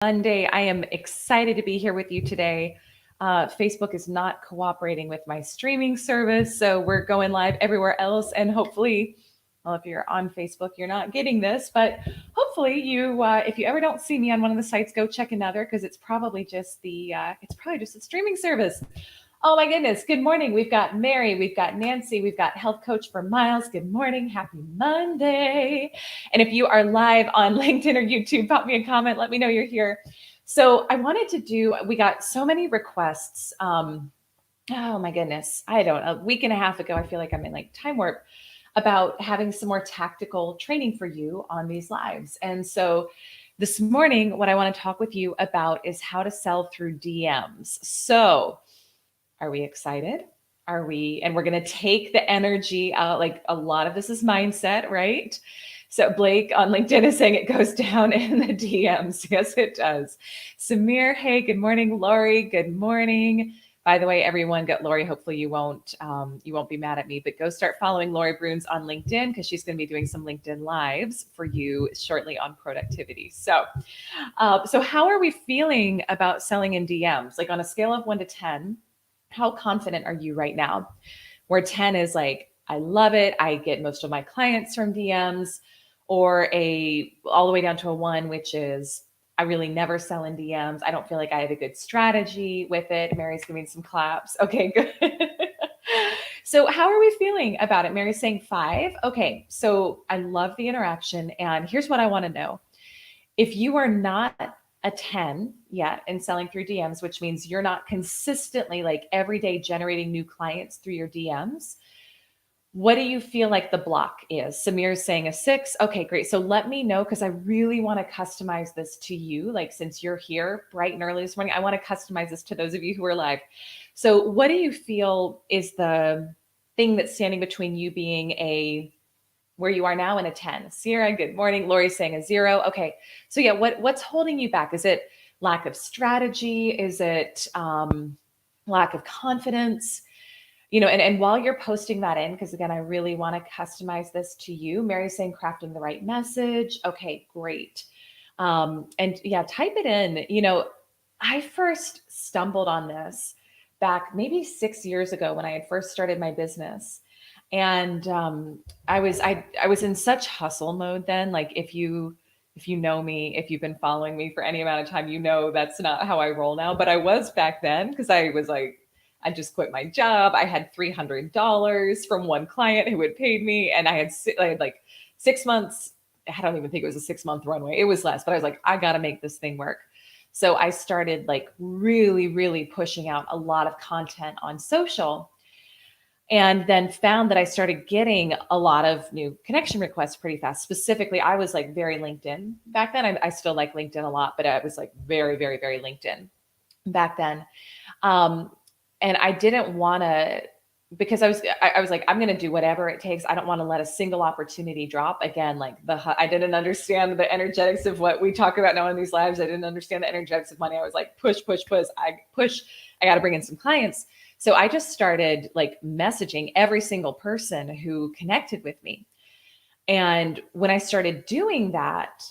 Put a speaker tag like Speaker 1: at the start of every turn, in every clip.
Speaker 1: Monday. I am excited to be here with you today. Facebook is not cooperating with my streaming service, so we're going live everywhere else. And hopefully, well, if you're on Facebook, you're not getting this, but hopefully, if you ever don't see me on one of the sites, go check another because it's probably just the streaming service. Oh my goodness. Good morning. We've got Mary, we've got Nancy, we've got health coach for Miles. Good morning. Happy Monday. And if you are live on LinkedIn or YouTube, pop me a comment. Let me know you're here. So we got so many requests. Oh my goodness. I don't, a week and a half ago, I feel like I'm in like time warp about having some more tactical training for you on these lives. And so this morning, what I want to talk with you about is how to sell through DMs. So, are we excited? And we're going to take the energy out. Like a lot of this is mindset, right? So Blake on LinkedIn is saying it goes down in the DMs. Yes, it does. Samir, hey, good morning. Lori, good morning. By the way, everyone, get Lori. Hopefully you won't be mad at me, but go start following Lori Bruns on LinkedIn because she's going to be doing some LinkedIn lives for you shortly on productivity. So how are we feeling about selling in DMs? Like on a scale of 1 to 10, how confident are you right now? Where 10 is like, I love it. I get most of my clients from DMs, or all the way down to a 1, which is I really never sell in DMs. I don't feel like I have a good strategy with it. Mary's giving some claps. Okay, good. So how are we feeling about it? Mary's saying 5. Okay, so I love the interaction. And here's what I want to know. If you are not a 10 yet in selling through DMs, which means you're not consistently like every day generating new clients through your DMs, what do you feel like the block is? Samir's saying a 6. Okay, great. So let me know because I really want to customize this to you. Like since you're here bright and early this morning, I want to customize this to those of you who are live. So what do you feel is the thing that's standing between you being where you are now in a 10? Sierra, good morning. Lori's saying a 0. Okay. So yeah, what's holding you back? Is it lack of strategy? Is it lack of confidence? And while you're posting that in, because again, I really want to customize this to you. Mary's saying crafting the right message. Okay, great. And yeah, type it in. I first stumbled on this back maybe 6 years ago when I had first started my business. And I was in such hustle mode then. Like if you know me, if you've been following me for any amount of time, that's not how I roll now. But I was back then because I was like, I just quit my job. I had $300 from one client who had paid me, and I had like 6 months. I don't even think it was a 6 month runway. It was less, but I was like, I got to make this thing work. So I started like really, really pushing out a lot of content on social, and then found that I started getting a lot of new connection requests pretty fast. Specifically, I was like very LinkedIn back then. I still like LinkedIn a lot, but I was like very, very, very LinkedIn back then. Um, and I didn't want to, because I was like, I'm going to do whatever it takes. I don't want to let a single opportunity drop. Again, like I didn't understand the energetics of what we talk about now in these lives. I didn't understand the energetics of money. I was like, push, push, push. I got to bring in some clients. So I just started like messaging every single person who connected with me. And when I started doing that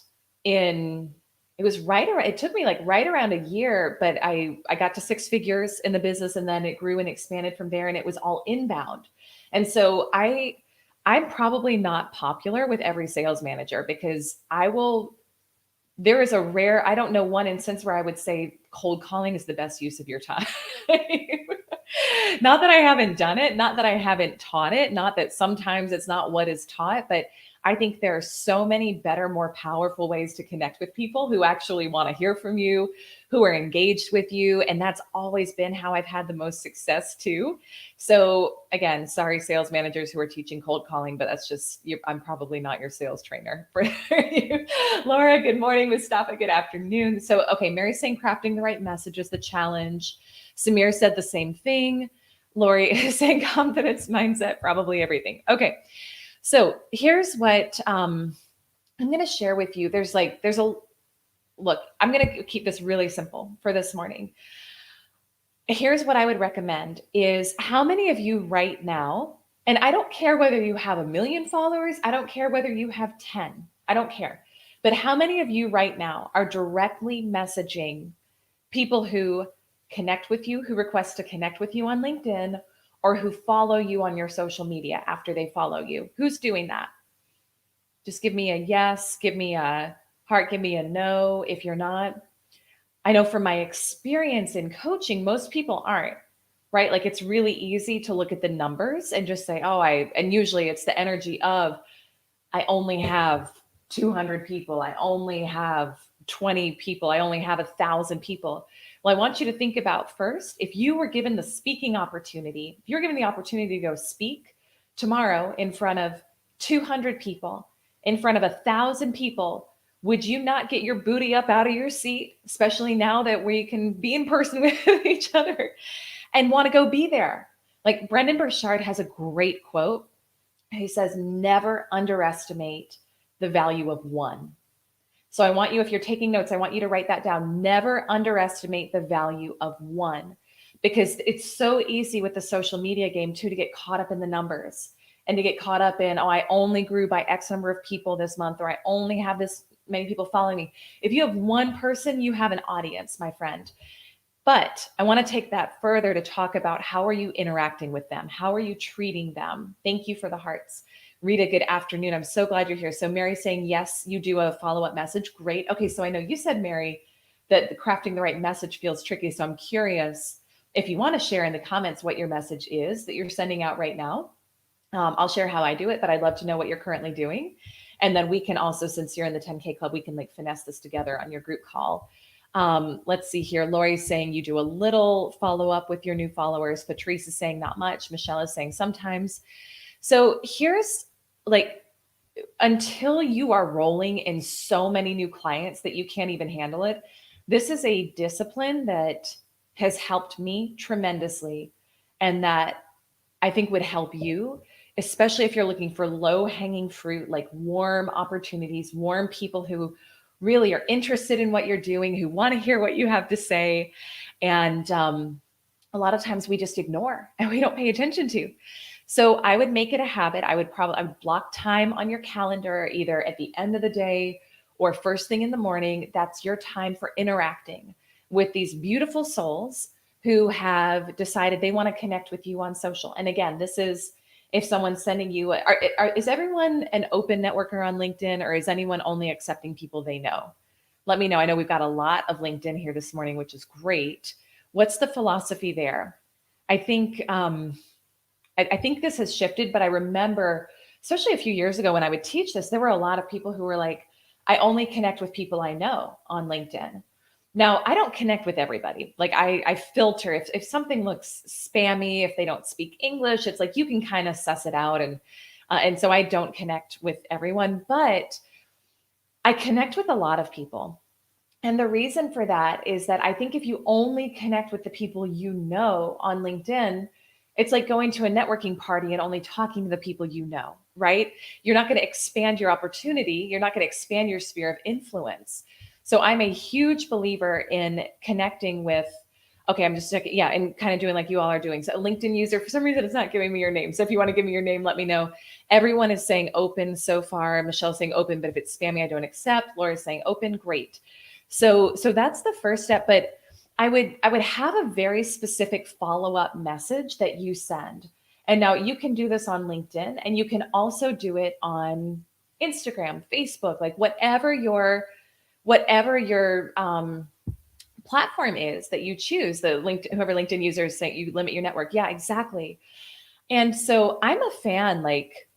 Speaker 1: it took me like right around a year, but I got to 6 figures in the business, and then it grew and expanded from there, and it was all inbound. And so I'm probably not popular with every sales manager because there is a rare, I don't know one instance where I would say cold calling is the best use of your time. Not that I haven't done it, not that I haven't taught it, not that sometimes it's not what is taught, but I think there are so many better, more powerful ways to connect with people who actually want to hear from you, who are engaged with you. And that's always been how I've had the most success too. So again, sorry, sales managers who are teaching cold calling, but I'm probably not your sales trainer for you. Laura, good morning. Mustafa, good afternoon. So, okay, Mary's saying crafting the right message is the challenge. Samir said the same thing. Lori is saying confidence, mindset, probably everything. Okay. So here's what I'm going to share with you. Look, I'm going to keep this really simple for this morning. Here's what I would recommend is how many of you right now, and I don't care whether you have 1 million followers. I don't care whether you have 10. I don't care. But how many of you right now are directly messaging people who connect with you, who request to connect with you on LinkedIn, or who follow you on your social media after they follow you? Who's doing that? Just give me a yes, give me a heart, give me a no if you're not. I know from my experience in coaching, most people aren't, right? Like it's really easy to look at the numbers and just say, oh, and usually it's the energy of, I only have 200 people. I only have 20 people. I only have 1,000 people. Well, I want you to think about first, if you were given the speaking opportunity, if you're given the opportunity to go speak tomorrow in front of 200 people, in front of 1,000 people, would you not get your booty up out of your seat, especially now that we can be in person with each other and want to go be there? Like Brendan Burchard has a great quote. He says, never underestimate the value of one. So I want you, if you're taking notes, I want you to write that down. Never underestimate the value of one, because it's so easy with the social media game too, to get caught up in the numbers and to get caught up in, oh, I only grew by X number of people this month, or I only have this many people following me. If you have one person, you have an audience, my friend. But I want to take that further to talk about, how are you interacting with them? How are you treating them? Thank you for the hearts. Rita, good afternoon. I'm so glad you're here. So Mary's saying, yes, you do a follow-up message. Great. Okay, so I know you said, Mary, that crafting the right message feels tricky. So I'm curious if you want to share in the comments what your message is that you're sending out right now. I'll share how I do it, but I'd love to know what you're currently doing. And then we can also, since you're in the 10K club, we can like finesse this together on your group call. Let's see here. Lori's saying you do a little follow-up with your new followers. Patrice is saying not much. Michelle is saying sometimes. So here's like, until you are rolling in so many new clients that you can't even handle it, this is a discipline that has helped me tremendously, and that I think would help you, especially if you're looking for low-hanging fruit, like warm opportunities, warm people who really are interested in what you're doing, who want to hear what you have to say. And a lot of times we just ignore and we don't pay attention to. So I would make it a habit. I would block time on your calendar, either at the end of the day or first thing in the morning. That's your time for interacting with these beautiful souls who have decided they want to connect with you on social. And again, this is if someone's sending you, is everyone an open networker on LinkedIn, or is anyone only accepting people they know? Let me know. I know we've got a lot of LinkedIn here this morning, which is great. What's the philosophy there? I think this has shifted, but I remember, especially a few years ago when I would teach this, there were a lot of people who were like, I only connect with people I know on LinkedIn. Now, I don't connect with everybody. Like I filter if something looks spammy, if they don't speak English, it's like you can kind of suss it out. And so I don't connect with everyone, but I connect with a lot of people. And the reason for that is that I think if you only connect with the people you know on LinkedIn, it's like going to a networking party and only talking to the people you know, right? You're not going to expand your opportunity. You're not going to expand your sphere of influence. So I'm a huge believer in connecting with, okay, I'm just checking, yeah, and kind of doing like you all are doing. So a LinkedIn user, for some reason, it's not giving me your name. So if you want to give me your name, let me know. Everyone is saying open so far. Michelle's saying open, but if it's spammy, I don't accept. Laura's saying open, great. So that's the first step. But I would have a very specific follow-up message that you send. And now you can do this on LinkedIn, and you can also do it on Instagram, Facebook, like whatever your platform is that you choose. The LinkedIn, whoever LinkedIn user is saying you limit your network. Yeah, exactly. And so I'm a fan, like,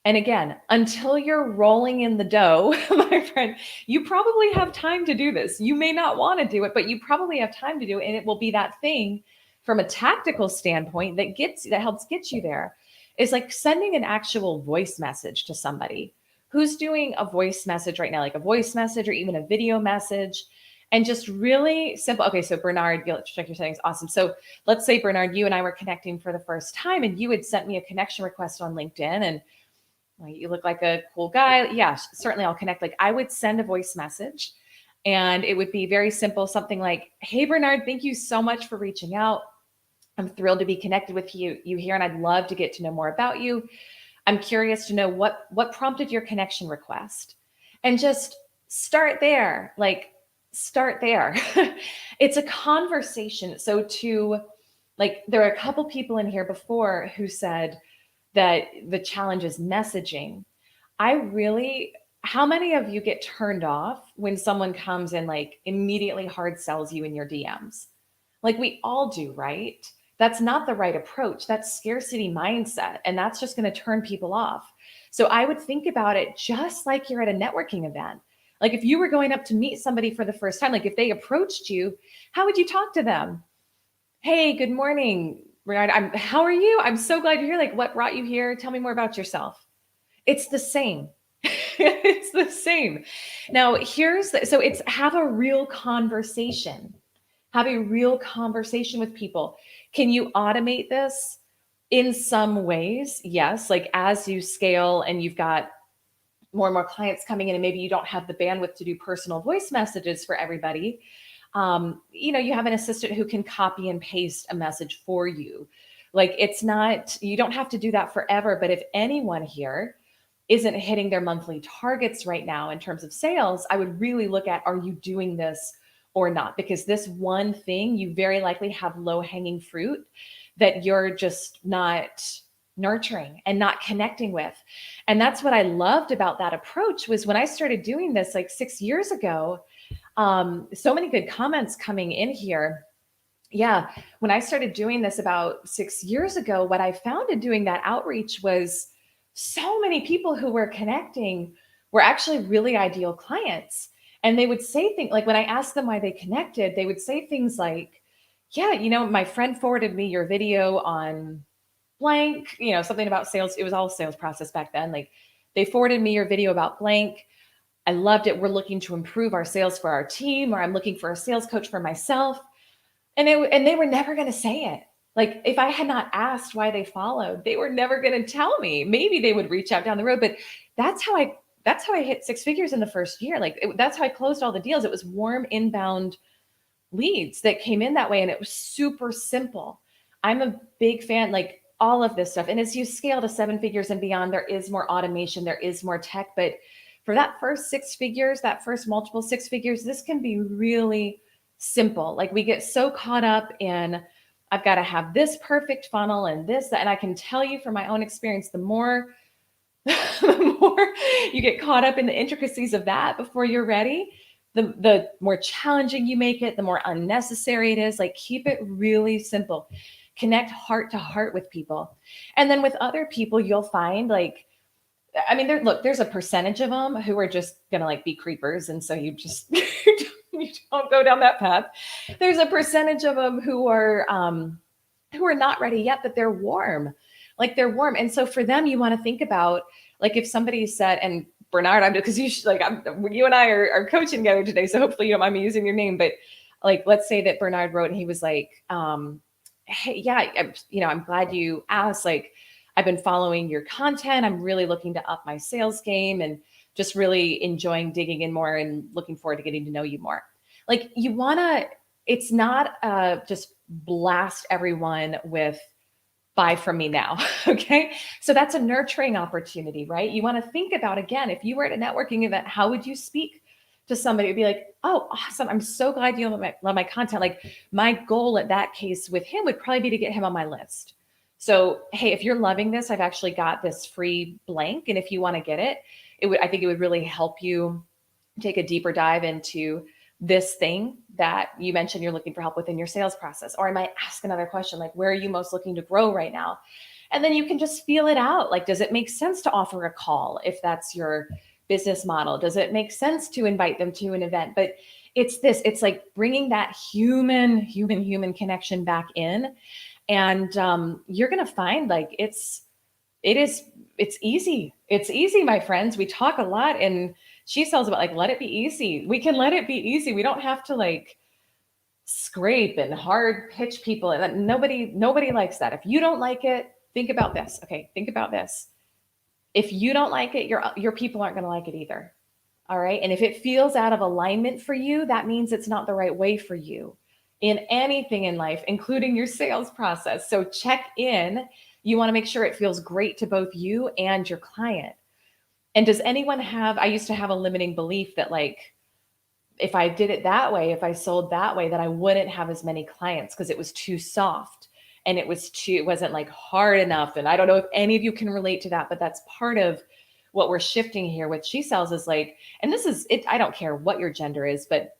Speaker 1: and again, until you're rolling in the dough, my friend, you probably have time to do this. You may not want to do it, but you probably have time to do it. And it will be that thing from a tactical standpoint that helps get you there. Is like sending an actual voice message to somebody who's doing a voice message right now, like a voice message or even a video message. And just really simple. Okay, so Bernard, you'll check your settings. Awesome. So let's say, Bernard, you and I were connecting for the first time, and you had sent me a connection request on LinkedIn, and like, you look like a cool guy. Yeah, certainly I'll connect. Like I would send a voice message, and it would be very simple. Something like, hey, Bernard, thank you so much for reaching out. I'm thrilled to be connected with you here, and I'd love to get to know more about you. I'm curious to know what prompted your connection request. And just start there. Like, start there. It's a conversation. So there are a couple people in here before who said that the challenge is messaging. How many of you get turned off when someone comes and like immediately hard sells you in your DMs? Like we all do, right? That's not the right approach. That's scarcity mindset. And that's just going to turn people off. So I would think about it just like you're at a networking event. Like if you were going up to meet somebody for the first time, like if they approached you, how would you talk to them? Hey, good morning, Renard. How are you? I'm so glad you're here. Like, what brought you here? Tell me more about yourself. It's the same. It's the same. Now, so it's have a real conversation. Have a real conversation with people. Can you automate this? In some ways, yes. Like as you scale and you've got more and more clients coming in, and maybe you don't have the bandwidth to do personal voice messages for everybody. You have an assistant who can copy and paste a message for you. Like you don't have to do that forever. But if anyone here isn't hitting their monthly targets right now in terms of sales, I would really look at, are you doing this or not? Because this one thing, you very likely have low hanging fruit that you're just not nurturing and not connecting with. And that's what I loved about that approach was when I started doing this like 6 years ago, so many good comments coming in here. Yeah. When I started doing this about 6 years ago, what I found in doing that outreach was so many people who were connecting were actually really ideal clients. And they would say things like, when I asked them why they connected, they would say things like, yeah, my friend forwarded me your video on blank, something about sales. It was all sales process back then. Like they forwarded me your video about blank. I loved it. We're looking to improve our sales for our team, or I'm looking for a sales coach for myself. And they were never going to say it. Like if I had not asked why they followed, they were never going to tell me. Maybe they would reach out down the road, but that's how I hit 6 figures in the first year. That's how I closed all the deals. It was warm inbound leads that came in that way. And it was super simple. I'm a big fan, like all of this stuff. And as you scale to 7 figures and beyond, there is more automation, there is more tech, but for that first 6 figures, that first multiple 6 figures, this can be really simple. Like we get so caught up in, I've got to have this perfect funnel and this, that, and I can tell you from my own experience, the more you get caught up in the intricacies of that before you're ready, the more challenging you make it, the more unnecessary it is. Like keep it really simple. Connect heart to heart with people. And then with other people, you'll find there's a percentage of them who are just going to like be creepers. And so you just, you don't go down that path. There's a percentage of them who are not ready yet, but they're warm. Like they're warm. And so for them, you want to think about like if somebody said, and Bernard, because you and I are coaching together today. So hopefully you don't mind me using your name, but like, let's say that Bernard wrote and he was like, hey, yeah, I'm glad you asked. Like, I've been following your content. I'm really looking to up my sales game and just really enjoying digging in more and looking forward to getting to know you more. Like it's not just blast everyone with buy from me now. Okay. So that's a nurturing opportunity, right? You want to think about, again, if you were at a networking event, how would you speak to somebody? It'd be like, oh, awesome. I'm so glad you love my content. Like my goal at that case with him would probably be to get him on my list. So, hey, if you're loving this, I've actually got this free blank. And if you want to get it, I think it would really help you take a deeper dive into this thing that you mentioned you're looking for help with in your sales process. Or I might ask another question, like, where are you most looking to grow right now? And then you can just feel it out. Like, does it make sense to offer a call if that's your business model? Does it make sense to invite them to an event? But it's like bringing that human connection back in. And you're going to find like it's easy. It's easy, my friends. We talk a lot and she sells about like, let it be easy. We can let it be easy. We don't have to like scrape and hard pitch people. And nobody likes that. If you don't like it, think about this. Okay. Think about this. If you don't like it, your people aren't going to like it either. All right. And if it feels out of alignment for you, that means it's not the right way for you in anything in life, including your sales process. So check in. You want to make sure it feels great to both you and your client. And does anyone have, I used to have a limiting belief that like, if I did it that way, if I sold that way, that I wouldn't have as many clients because it was too soft and it wasn't like hard enough. And I don't know if any of you can relate to that, but that's part of what we're shifting here with She Sells is like, and this is it, I don't care what your gender is, but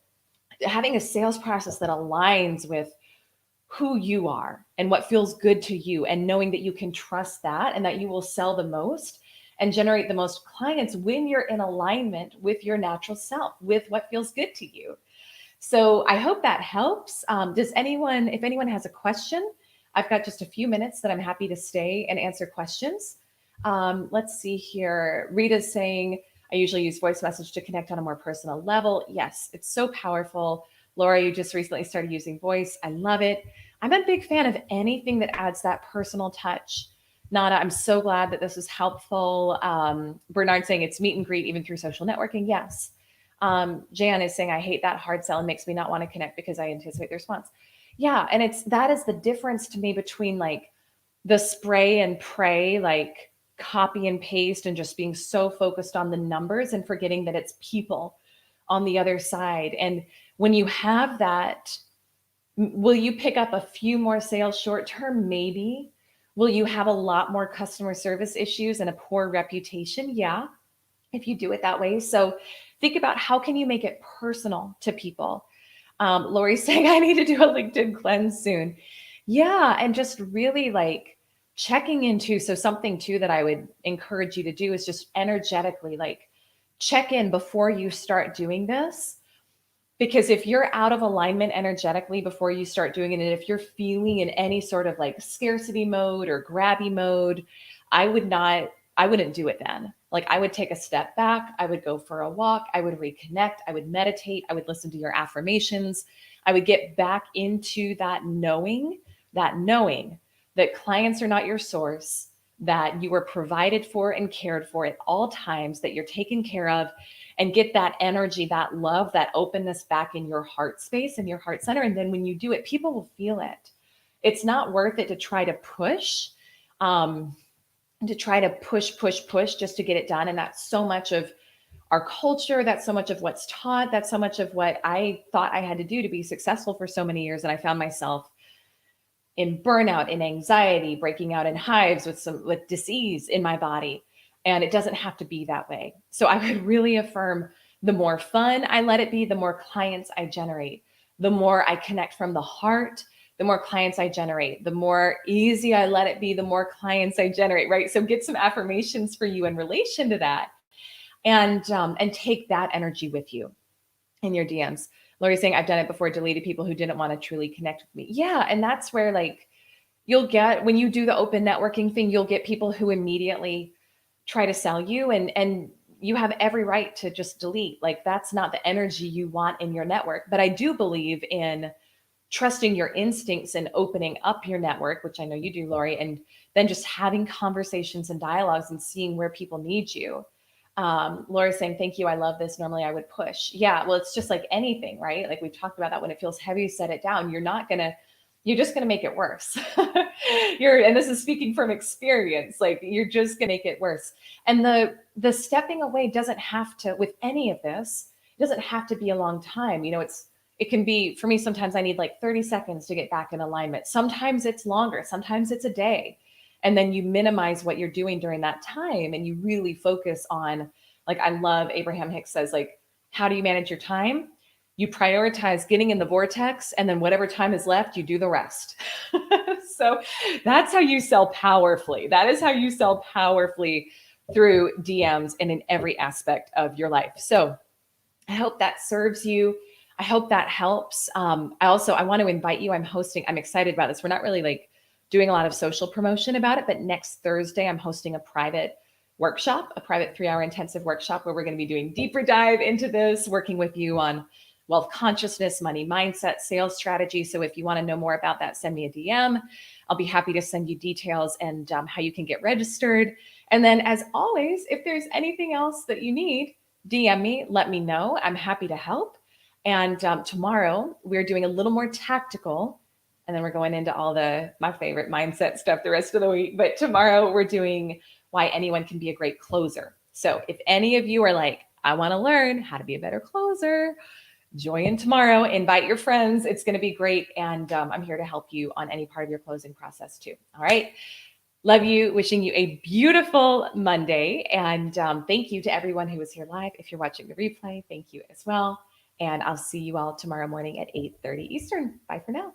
Speaker 1: having a sales process that aligns with who you are and what feels good to you, and knowing that you can trust that and that you will sell the most and generate the most clients when you're in alignment with your natural self, with what feels good to you. So I hope that helps. If anyone has a question, I've got just a few minutes that I'm happy to stay and answer questions. Let's see here. Rita's saying, I usually use voice message to connect on a more personal level. Yes, it's so powerful. Laura, you just recently started using voice. I love it. I'm a big fan of anything that adds that personal touch. Nana, I'm so glad that this was helpful. Bernard saying it's meet and greet even through social networking. Yes. Jan is saying, I hate that hard sell and makes me not want to connect because I anticipate the response. Yeah. And that is the difference to me between like the spray and pray, like copy and paste and just being so focused on the numbers and forgetting that it's people on the other side. And when you have that, will you pick up a few more sales short term? Maybe. Will you have a lot more customer service issues and a poor reputation? Yeah, if you do it that way. So think about how can you make it personal to people. Lori's saying I need to do a LinkedIn cleanse soon. Yeah, and just really like checking into, so something too that I would encourage you to do is just energetically like check in before you start doing this. Because if you're out of alignment energetically before you start doing it, and if you're feeling in any sort of like scarcity mode or grabby mode, I wouldn't do it then. Like I would take a step back. I would go for a walk. I would reconnect. I would meditate. I would listen to your affirmations. I would get back into that knowing that clients are not your source, that you are provided for and cared for at all times, that you're taken care of, and get that energy, that love, that openness back in your heart space and your heart center. And then when you do it, people will feel it. It's not worth it to try to push, push just to get it done. And that's so much of our culture. That's so much of what's taught. That's so much of what I thought I had to do to be successful for so many years. And I found myself in burnout, in anxiety, breaking out in hives with disease in my body. And it doesn't have to be that way. So I would really affirm the more fun I let it be, the more clients I generate, the more I connect from the heart, the more clients I generate, the more easy I let it be, the more clients I generate, right? So get some affirmations for you in relation to that, and take that energy with you in your DMs. Lori's saying, I've done it before, deleted people who didn't want to truly connect with me. Yeah. And that's where like you'll get, when you do the open networking thing, you'll get people who immediately try to sell you, and you have every right to just delete. Like that's not the energy you want in your network. But I do believe in trusting your instincts and opening up your network, which I know you do, Lori, and then just having conversations and dialogues and seeing where people need you. Laura's saying, thank you. I love this. Normally I would push. Yeah. Well, it's just like anything, right? Like we've talked about that. When it feels heavy, set it down. You're just going to make it worse. And this is speaking from experience, like you're just going to make it worse. And the stepping away doesn't have to, with any of this, it doesn't have to be a long time. It can be, for me, sometimes I need like 30 seconds to get back in alignment. Sometimes it's longer. Sometimes it's a day. And then you minimize what you're doing during that time. And you really focus on, like, I love Abraham Hicks says, like, how do you manage your time? You prioritize getting in the vortex, and then whatever time is left, you do the rest. So that's how you sell powerfully. That is how you sell powerfully through DMs and in every aspect of your life. So I hope that serves you. I hope that helps. I want to invite you. I'm excited about this. We're not really like doing a lot of social promotion about it, but next Thursday, I'm hosting a private workshop, a private 3-hour intensive workshop where we're going to be doing deeper dive into this, working with you on wealth consciousness, money mindset, sales strategy. So if you want to know more about that, send me a DM. I'll be happy to send you details and how you can get registered. And then as always, if there's anything else that you need, DM me, let me know. I'm happy to help. And tomorrow we're doing a little more tactical, and then we're going into all my favorite mindset stuff the rest of the week. But tomorrow we're doing why anyone can be a great closer. So if any of you are like, I want to learn how to be a better closer, join tomorrow, invite your friends. It's going to be great. And I'm here to help you on any part of your closing process too. All right. Love you. Wishing you a beautiful Monday. And thank you to everyone who was here live. If you're watching the replay, thank you as well. And I'll see you all tomorrow morning at 8:30 Eastern. Bye for now.